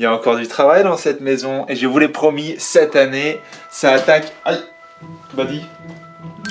Il y a encore du travail dans cette maison et je vous l'ai promis, cette année, ça attaque... Aïe, vas-y.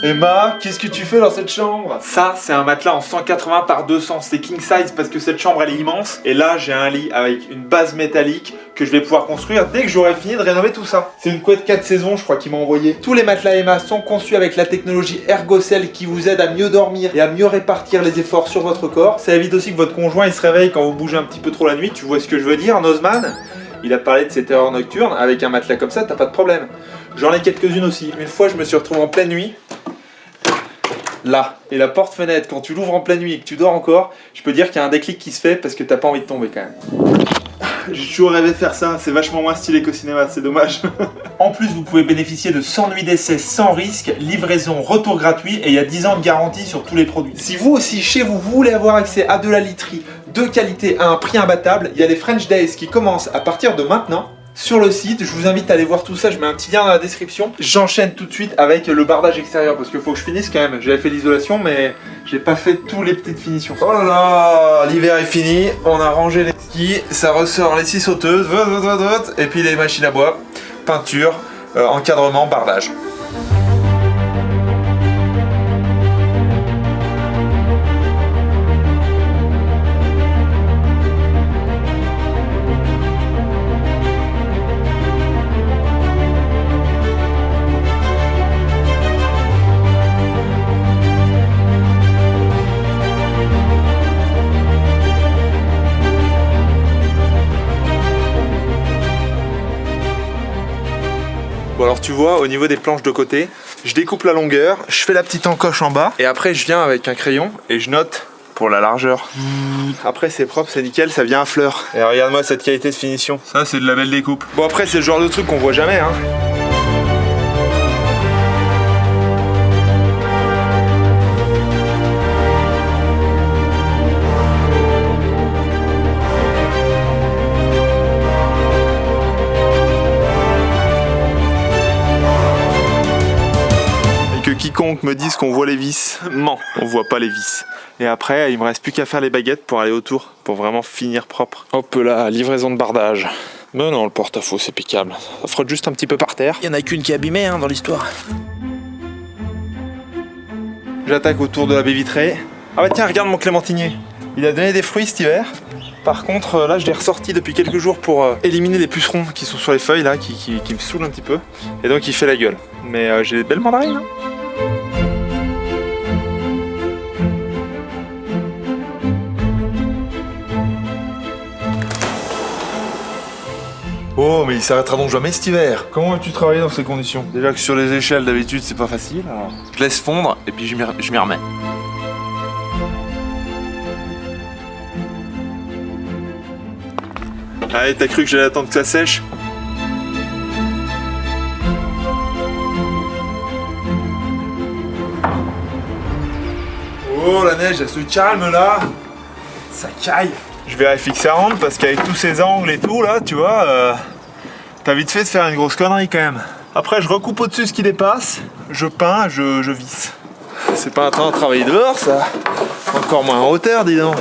Emma, qu'est-ce que tu fais dans cette chambre? Ça, c'est un matelas en 180 par 200, c'est king size parce que cette chambre elle est immense. Et là, j'ai un lit avec une base métallique que je vais pouvoir construire dès que j'aurai fini de rénover tout ça. C'est une couette 4 saisons, je crois qu'il m'a envoyé. Tous les matelas Emma sont conçus avec la technologie Ergocell qui vous aide à mieux dormir et à mieux répartir les efforts sur votre corps. Ça évite aussi que votre conjoint il se réveille quand vous bougez un petit peu trop la nuit. Tu vois ce que je veux dire, Nozman? Il a parlé de ses terreurs nocturnes. Avec un matelas comme ça, t'as pas de problème. J'en ai quelques-unes aussi. Une fois, je me suis retrouvé en pleine nuit. Là, et la porte-fenêtre, quand tu l'ouvres en pleine nuit et que tu dors encore, je peux dire qu'il y a un déclic qui se fait parce que t'as pas envie de tomber quand même. J'ai toujours rêvé de faire ça, c'est vachement moins stylé qu'au cinéma, c'est dommage. En plus, vous pouvez bénéficier de 100 nuits d'essai sans risque, livraison, retour gratuit et il y a 10 ans de garantie sur tous les produits. Si vous aussi, chez vous, vous voulez avoir accès à de la literie de qualité à un prix imbattable, il y a les French Days qui commencent à partir de maintenant. Sur le site, je vous invite à aller voir tout ça, je mets un petit lien dans la description. J'enchaîne tout de suite avec le bardage extérieur parce qu'il faut que je finisse quand même. J'avais fait l'isolation mais j'ai pas fait tous les petites finitions. Oh là là, l'hiver est fini, on a rangé les skis, ça ressort les scies sauteuses, et puis les machines à bois, peinture, encadrement, bardage. Bon alors tu vois, au niveau des planches de côté, je découpe la longueur, je fais la petite encoche en bas, et après je viens avec un crayon et je note pour la largeur. Après c'est propre, c'est nickel, ça vient à fleur. Et regarde-moi cette qualité de finition. Ça c'est de la belle découpe. Bon après c'est le genre de truc qu'on voit jamais hein. Quiconque me dise qu'on voit les vis, ment, on voit pas les vis. Et après, il me reste plus qu'à faire les baguettes pour aller autour, pour vraiment finir propre. Hop là, livraison de bardage. Mais non, le porte-à-faux c'est impeccable. Ça frotte juste un petit peu par terre. Il y en a qu'une qui est abîmée hein, dans l'histoire. J'attaque autour de la baie vitrée. Ah bah tiens, regarde mon clémentinier. Il a donné des fruits cet hiver. Par contre, là, je l'ai ressorti depuis quelques jours pour éliminer les pucerons qui sont sur les feuilles là, qui me saoulent un petit peu. Et donc, il fait la gueule. Mais j'ai des belles mandarines. Hein. Oh, mais il s'arrêtera donc jamais cet hiver. Comment vas-tu travailler dans ces conditions? Déjà que sur les échelles, d'habitude, c'est pas facile. Alors, je laisse fondre et puis je m'y remets. Allez, t'as cru que j'allais attendre que ça sèche? Oh, la neige, elle se calme là. Ça caille. Je vérifie que ça rentre parce qu'avec tous ces angles et tout là, tu vois, t'as vite fait de faire une grosse connerie quand même. Après, je recoupe au-dessus ce qui dépasse, je peins, je visse. C'est pas un temps de travailler dehors ça. Encore moins en hauteur, dis donc.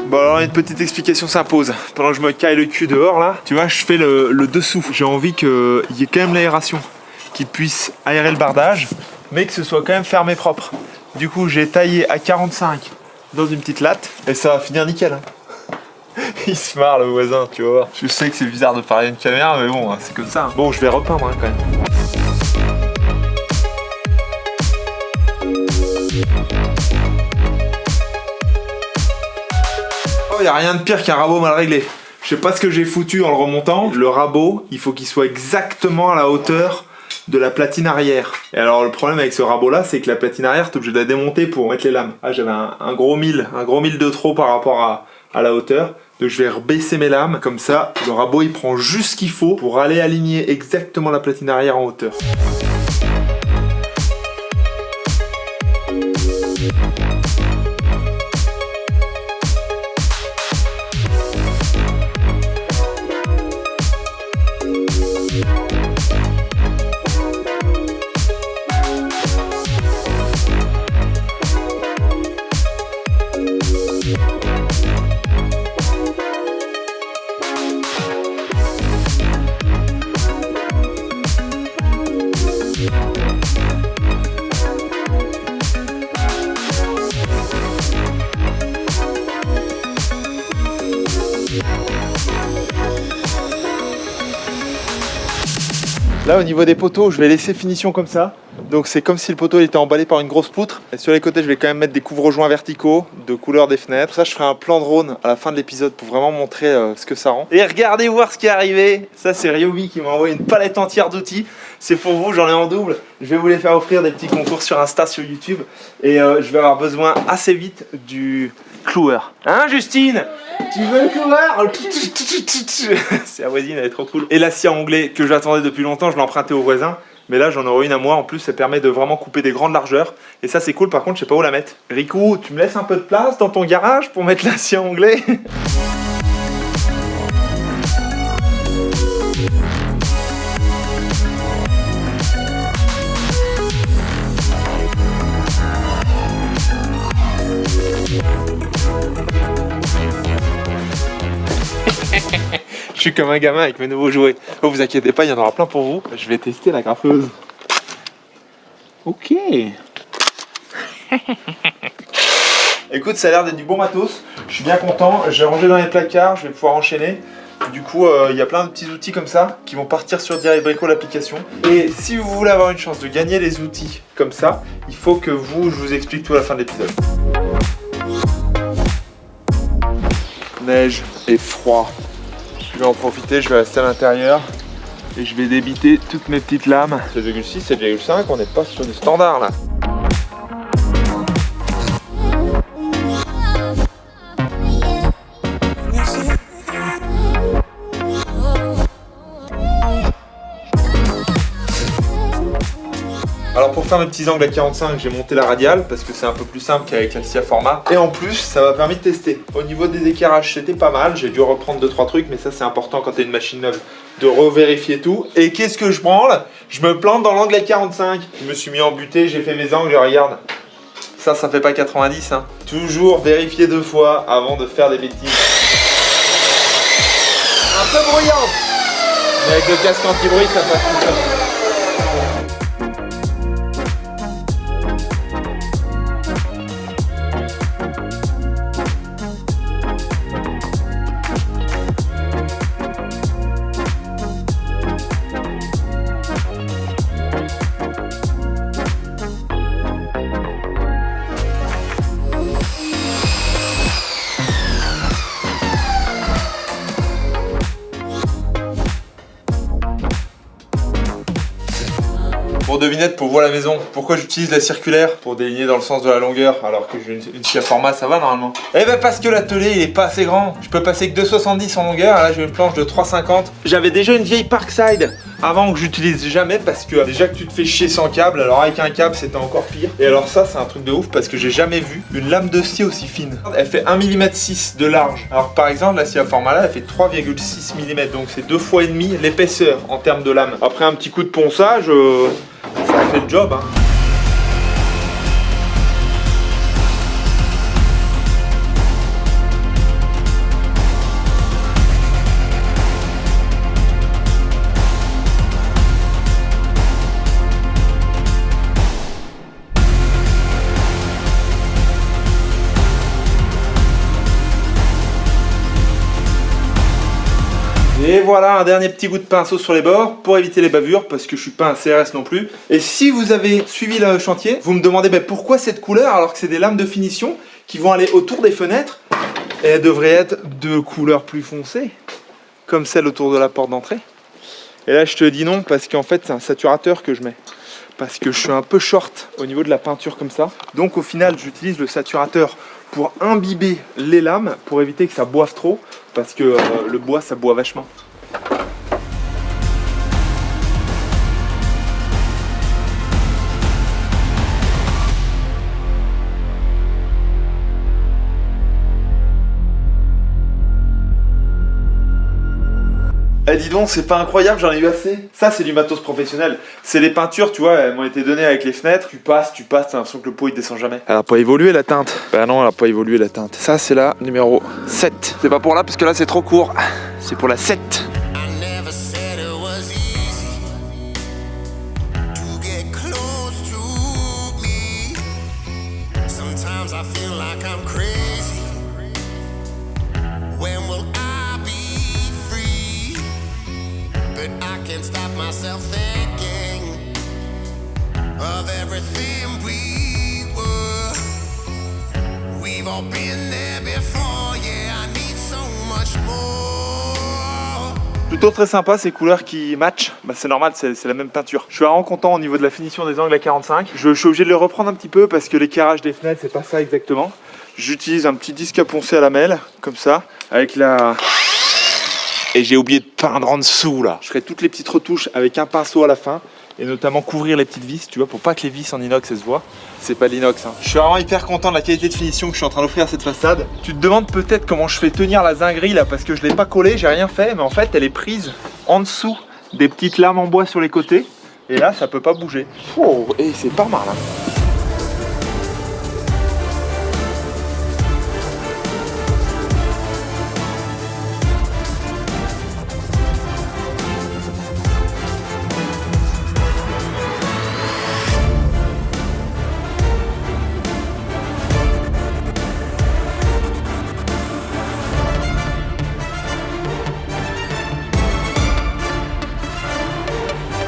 Bon alors une petite explication s'impose. Pendant que je me caille le cul dehors là, tu vois, je fais le dessous. J'ai envie qu'il y ait quand même l'aération, qui puisse aérer le bardage, mais que ce soit quand même fermé propre. Du coup j'ai taillé à 45 dans une petite latte et ça va finir nickel. Hein. Il se marre le voisin, tu vois. Je sais que c'est bizarre de parler à une caméra, mais bon, c'est comme ça. Hein. Bon, je vais repeindre hein, quand même. Il n'y a rien de pire qu'un rabot mal réglé. Je sais pas ce que j'ai foutu en le remontant. Le rabot, il faut qu'il soit exactement à la hauteur de la platine arrière. Et alors le problème avec ce rabot là, c'est que la platine arrière, t'es obligé de la démonter pour mettre les lames. Ah, j'avais un gros mille de trop par rapport à la hauteur. Donc je vais rebaisser mes lames, comme ça le rabot il prend juste ce qu'il faut pour aller aligner exactement la platine arrière en hauteur. Là au niveau des poteaux, je vais laisser finition comme ça. Donc c'est comme si le poteau était emballé par une grosse poutre. Et sur les côtés, je vais quand même mettre des couvre-joints verticaux de couleur des fenêtres. Ça, je ferai un plan drone à la fin de l'épisode pour vraiment montrer ce que ça rend. Et regardez voir ce qui est arrivé. Ça, c'est Ryobi qui m'a envoyé une palette entière d'outils. C'est pour vous, j'en ai en double. Je vais vous les faire offrir des petits concours sur Insta, sur YouTube. Et je vais avoir besoin assez vite du cloueur. Hein, Justine? Tu veux le cloueur? C'est la voisine, elle est trop cool. Et la scie à onglet que j'attendais depuis longtemps, je l'ai emprunté au voisin. Mais là, j'en aurai une à moi. En plus, ça permet de vraiment couper des grandes largeurs. Et ça, c'est cool. Par contre, je sais pas où la mettre. Rico, tu me laisses un peu de place dans ton garage pour mettre la scie à onglet? Je suis comme un gamin avec mes nouveaux jouets. Oh, vous inquiétez pas, il y en aura plein pour vous. Je vais tester la graffeuse. Ok. Écoute, ça a l'air d'être du bon matos. Je suis bien content. J'ai rangé dans les placards, je vais pouvoir enchaîner. Du coup, il y a plein de petits outils comme ça qui vont partir sur Direct Brico l'application. Et si vous voulez avoir une chance de gagner les outils comme ça, il faut que je vous explique tout à la fin de l'épisode. Neige et froid. Je vais en profiter, je vais rester à l'intérieur et je vais débiter toutes mes petites lames. 7,6, 7,5, on n'est pas sur du standard là. Alors pour faire mes petits angles à 45, j'ai monté la radiale parce que c'est un peu plus simple qu'avec la scie à format. Et en plus, ça m'a permis de tester. Au niveau des éclairages, c'était pas mal. J'ai dû reprendre 2-3 trucs, mais ça c'est important quand t'as une machine neuve de revérifier tout. Et qu'est-ce que je branle? Je me plante dans l'angle à 45. Je me suis mis en butée, j'ai fait mes angles, regarde. Ça fait pas 90. Hein. Toujours vérifier 2 fois avant de faire des bêtises. Un peu bruyante. Mais avec le casque anti-bruit, ça passe tout seul. Pour devinette, pour voir la maison, pourquoi j'utilise la circulaire pour déligner dans le sens de la longueur alors que j'ai une scie à format, ça va normalement? Eh ben parce que l'atelier il est pas assez grand, je peux passer que 2,70 en longueur, là j'ai une planche de 3,50. J'avais déjà une vieille Parkside avant que j'utilise jamais parce que déjà que tu te fais chier sans câble, alors avec un câble c'était encore pire. Et alors ça c'est un truc de ouf parce que j'ai jamais vu une lame de scie aussi fine. Elle fait 1,6 mm de large, alors que par exemple la scie à format là elle fait 3,6 mm, donc c'est 2 fois et demi l'épaisseur en termes de lame. Après un petit coup de ponçage, ça fait le job, hein. Et voilà un dernier petit coup de pinceau sur les bords pour éviter les bavures parce que je suis pas un CRS non plus. Et si vous avez suivi le chantier, vous me demandez pourquoi cette couleur alors que c'est des lames de finition qui vont aller autour des fenêtres et elles devraient être de couleur plus foncée comme celle autour de la porte d'entrée. Et là je te dis non parce qu'en fait c'est un saturateur que je mets. Parce que je suis un peu short au niveau de la peinture comme ça. Donc au final j'utilise le saturateur pour imbiber les lames pour éviter que ça boive trop parce que le bois ça boit vachement. Eh dis donc, c'est pas incroyable, j'en ai eu assez. Ça, c'est du matos professionnel. C'est les peintures, tu vois, elles m'ont été données avec les fenêtres. Tu passes, t'as l'impression que le pot il descend jamais. Elle a pas évolué la teinte. Bah non, elle a pas évolué la teinte. Ça, c'est la numéro 7. C'est pas pour là, parce que là, c'est trop court. C'est pour la 7. but I can't stop myself thinking of everything we were. We've all been there before, yeah, I need so much more. Plutôt très sympa ces couleurs qui matchent, bah, c'est normal, c'est la même peinture. Je suis vraiment content au niveau de la finition des angles à 45. Je suis obligé de les reprendre un petit peu parce que l'éclairage des fenêtres c'est pas ça exactement. J'utilise un petit disque à poncer à lamelle, comme ça, avec la... Et j'ai oublié de peindre en dessous là. Je ferai toutes les petites retouches avec un pinceau à la fin. Et notamment couvrir les petites vis, tu vois, pour pas que les vis en inox elles se voient. C'est pas l'inox, hein. Je suis vraiment hyper content de la qualité de finition que je suis en train d'offrir à cette façade. Tu te demandes peut-être comment je fais tenir la zinguerie là, parce que je l'ai pas collée, j'ai rien fait. Mais en fait, elle est prise en dessous des petites lames en bois sur les côtés. Et là, ça peut pas bouger. Oh, et c'est pas mal, hein.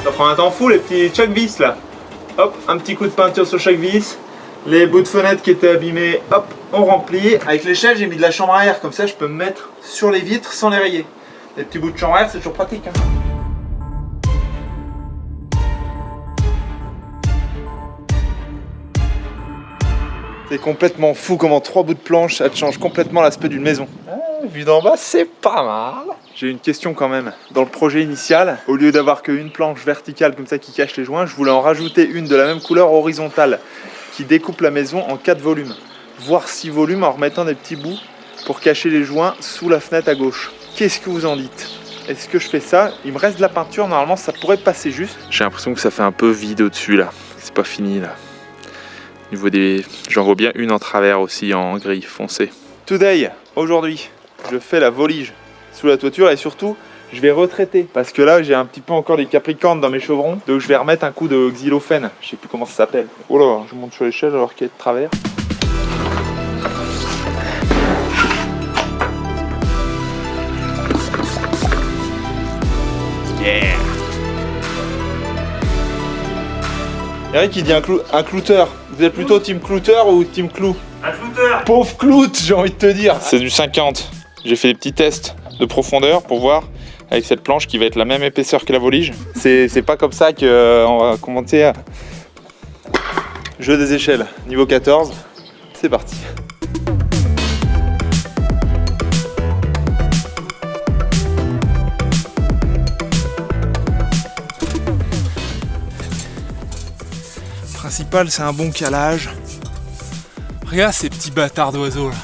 Ça prend un temps fou les petits chaque vis là. Hop, un petit coup de peinture sur chaque vis. Les bouts de fenêtre qui étaient abîmés, hop, on remplit. Avec l'échelle, j'ai mis de la chambre à air, comme ça je peux me mettre sur les vitres sans les rayer. Les petits bouts de chambre à air, c'est toujours pratique, hein. C'est complètement fou comment 3 bouts de planche, ça te change complètement l'aspect d'une maison. Vu d'en bas, c'est pas mal. J'ai une question quand même. Dans le projet initial, au lieu d'avoir qu'une planche verticale comme ça qui cache les joints, je voulais en rajouter une de la même couleur horizontale qui découpe la maison en 4 volumes, voire 6 volumes en remettant des petits bouts pour cacher les joints sous la fenêtre à gauche. Qu'est-ce que vous en dites? Est-ce que je fais ça? Il me reste de la peinture, normalement ça pourrait passer juste. J'ai l'impression que ça fait un peu vide au-dessus là. C'est pas fini là. Au niveau des... J'en vois bien une en travers aussi en gris foncé. Today, aujourd'hui, je fais la volige sous la toiture et surtout je vais retraiter parce que là j'ai un petit peu encore des capricornes dans mes chevrons, donc je vais remettre un coup de xylophène, je sais plus comment ça s'appelle. Oh là, je monte sur l'échelle alors qu'elle est de travers. Yeah. Eric il dit un clouteur. Vous êtes plutôt team clouteur ou team clou? Un clouteur. Pauvre clout, j'ai envie de te dire. C'est du 50. J'ai fait des petits tests de profondeur pour voir avec cette planche qui va être la même épaisseur que la volige. C'est pas comme ça qu'on va commenter à... Jeu des échelles, niveau 14. C'est parti. Principal, c'est un bon calage. Regarde ces petits bâtards d'oiseaux là.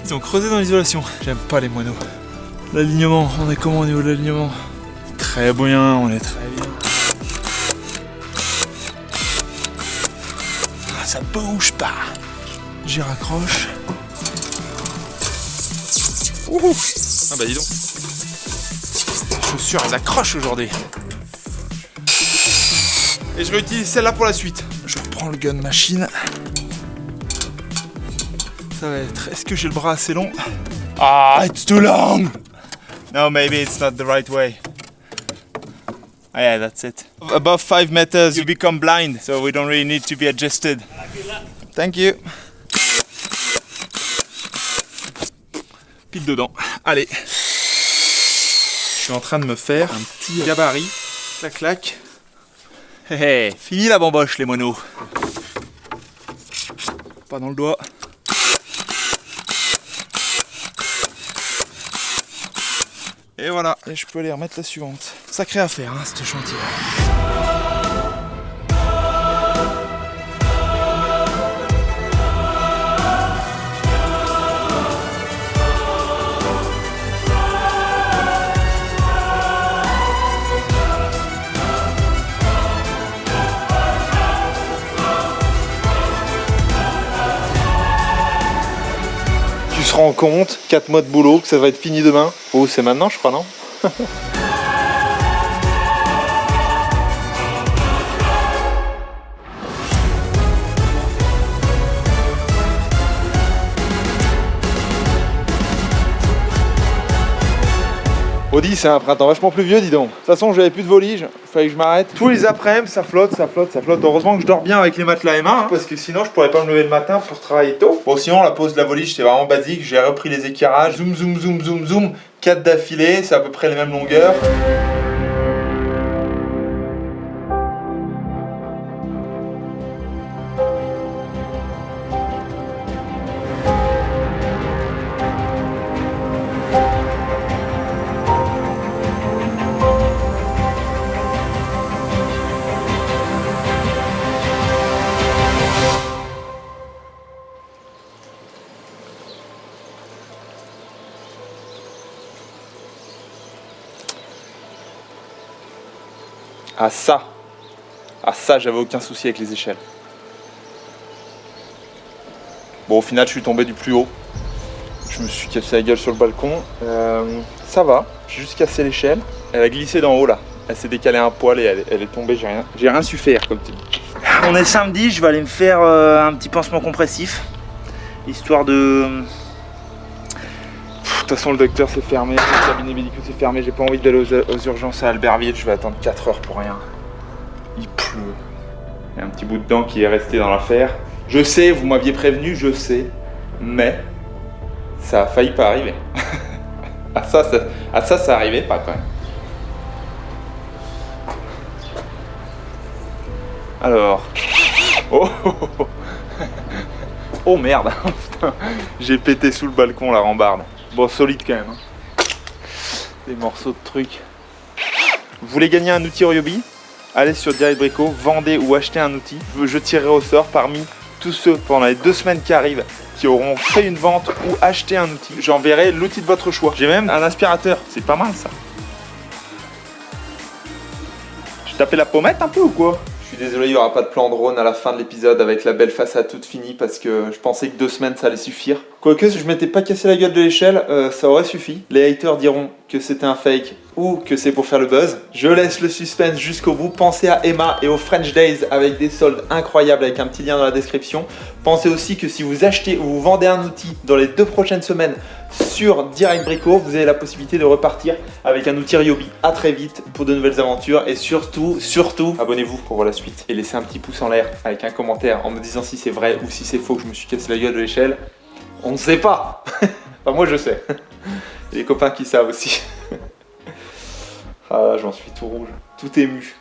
Ils ont creusé dans l'isolation. J'aime pas les moineaux. L'alignement, on est comment au niveau de l'alignement? Très bien, on est très bien. Ah, ça bouge pas. J'y raccroche. Ouhou. Ah bah dis donc. Les chaussures, elles accrochent aujourd'hui. Et je réutilise celle-là pour la suite. Je reprends le gun machine. Ça va être... Est-ce que j'ai le bras assez long? Ah, it's too long! No, maybe it's not the right way. Oh, yeah, that's it. Above 5 meters, you become blind, so we don't really need to be adjusted. Thank you. Pile dedans. Allez. Je suis en train de me faire un petit gabarit. Clac, clac. Hé hé, fini la bamboche les moineaux. Pas dans le doigt. Et voilà, et je peux aller remettre la suivante. Sacré affaire, hein, ce chantier. Tu te rends compte, 4 mois de boulot, que ça va être fini demain. Oh, c'est maintenant, je crois, non? Audi, c'est un printemps vachement pluvieux, dis donc. De toute façon, j'avais plus de volige, fallait que je m'arrête. Tous les après-midi, ça flotte. Heureusement que je dors bien avec les matelas Emma, hein, parce que sinon, je pourrais pas me lever le matin pour travailler tôt. Bon, sinon, la pose de la volige, c'est vraiment basique. J'ai repris les éclairages, zoom. 4 d'affilée, c'est à peu près les mêmes longueurs. Ah ça, j'avais aucun souci avec les échelles. Bon, au final, je suis tombé du plus haut. Je me suis cassé la gueule sur le balcon. Ça va, j'ai juste cassé l'échelle. Elle a glissé d'en haut là. Elle s'est décalée un poil et elle est tombée, j'ai rien su faire comme tu dis. On est samedi, je vais aller me faire un petit pansement compressif. Histoire de... De toute façon, le docteur s'est fermé, le cabinet médical s'est fermé. J'ai pas envie d'aller aux urgences à Albertville. Je vais attendre 4 heures pour rien. Il pleut. Il y a un petit bout de dent qui est resté dans l'affaire. Je sais, vous m'aviez prévenu, je sais. Mais ça a failli pas arriver. À ça, ça arrivait pas quand même. Alors. Oh merde. Putain. J'ai pété sous le balcon la rambarde. Bon, solide quand même. Hein. Des morceaux de trucs. Vous voulez gagner un outil Ryobi? Allez sur Direct Brico, vendez ou achetez un outil. Je tirerai au sort parmi tous ceux pendant les 2 semaines qui arrivent qui auront fait une vente ou acheté un outil. J'enverrai l'outil de votre choix. J'ai même un aspirateur. C'est pas mal ça. Je tapais la pommette un peu ou quoi? Je suis désolé, il n'y aura pas de plan drone à la fin de l'épisode avec la belle façade toute finie parce que je pensais que 2 semaines ça allait suffire. Quoique si je m'étais pas cassé la gueule de l'échelle, ça aurait suffi. Les haters diront que c'était un fake ou que c'est pour faire le buzz. Je laisse le suspense jusqu'au bout. Pensez à Emma et aux French Days avec des soldes incroyables avec un petit lien dans la description. Pensez aussi que si vous achetez ou vous vendez un outil dans les 2 prochaines semaines sur Direct Brico, vous avez la possibilité de repartir avec un outil Ryobi. À très vite pour de nouvelles aventures et surtout, abonnez-vous pour voir la suite et laissez un petit pouce en l'air avec un commentaire en me disant si c'est vrai ou si c'est faux que je me suis cassé la gueule de l'échelle. On ne sait pas. Enfin, moi je sais. Et les copains qui savent aussi. Ah, j'en suis tout rouge, tout ému.